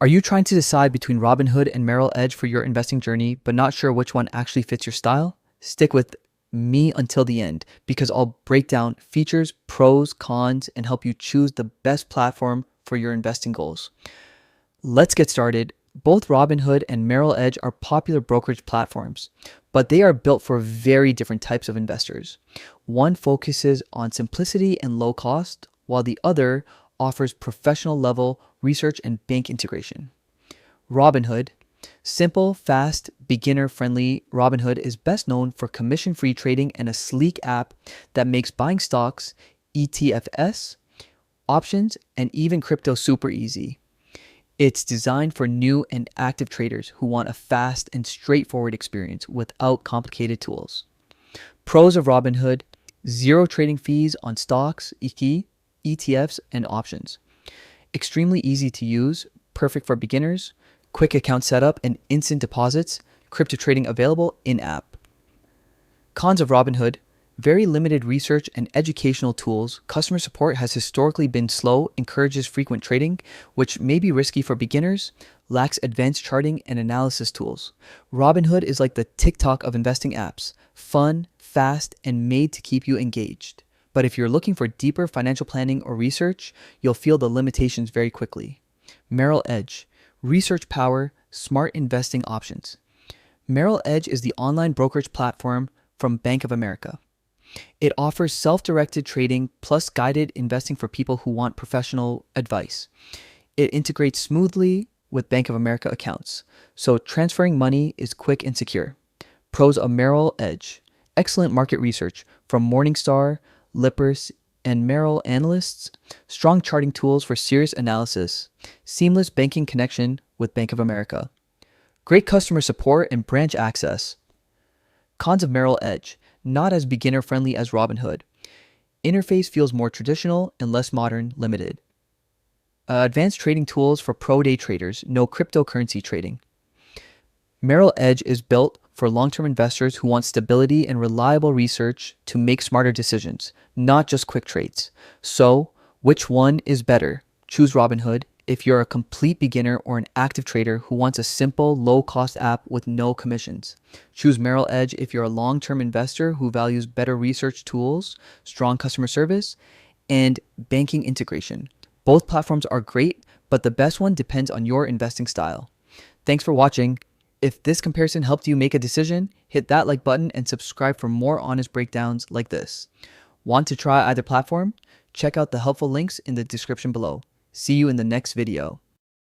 Are you trying to decide between Robinhood and Merrill Edge for your investing journey, but not sure which one actually fits your style? Stick with me until the end because I'll break down features, pros, cons, and help you choose the best platform for your investing goals. Let's get started. Both Robinhood and Merrill Edge are popular brokerage platforms, but they are built for very different types of investors. One focuses on simplicity and low cost, while the other offers professional level research and bank integration. Robinhood. Simple, fast, beginner friendly, Robinhood is best known for commission free trading and a sleek app that makes buying stocks, ETFs, options, and even crypto super easy. It's designed for new and active traders who want a fast and straightforward experience without complicated tools. Pros of Robinhood: zero trading fees on stocks, ETFs, and options. Extremely easy to use, perfect for beginners, quick account setup and instant deposits, crypto trading available in-app. Cons of Robinhood: very limited research and educational tools. Customer support has historically been slow, encourages frequent trading, which may be risky for beginners, lacks advanced charting and analysis tools. Robinhood is like the TikTok of investing apps: fun, fast, and made to keep you engaged. But if you're looking for deeper financial planning or research, you'll feel the limitations very quickly. Merrill Edge: research power, smart investing options. Merrill Edge is the online brokerage platform from Bank of America. It offers self-directed trading plus guided investing for people who want professional advice. It integrates smoothly with Bank of America accounts, so transferring money is quick and secure. Pros of Merrill Edge: excellent market research from Morningstar, Lippers, and Merrill analysts, strong charting tools for serious analysis, seamless banking connection with Bank of America, great customer support and branch access. Cons of Merrill Edge: not as beginner friendly as Robinhood. Interface feels more traditional and less modern, limited. Advanced trading tools for pro day traders, no cryptocurrency trading. Merrill Edge is built for long-term investors who want stability and reliable research to make smarter decisions, not just quick trades. So, which one is better? Choose Robinhood if you're a complete beginner or an active trader who wants a simple, low-cost app with no commissions. Choose Merrill Edge if you're a long-term investor who values better research tools, strong customer service, and banking integration. Both platforms are great, but the best one depends on your investing style. Thanks for watching. If this comparison helped you make a decision, hit that like button and subscribe for more honest breakdowns like this. Want to try either platform? Check out the helpful links in the description below. See you in the next video.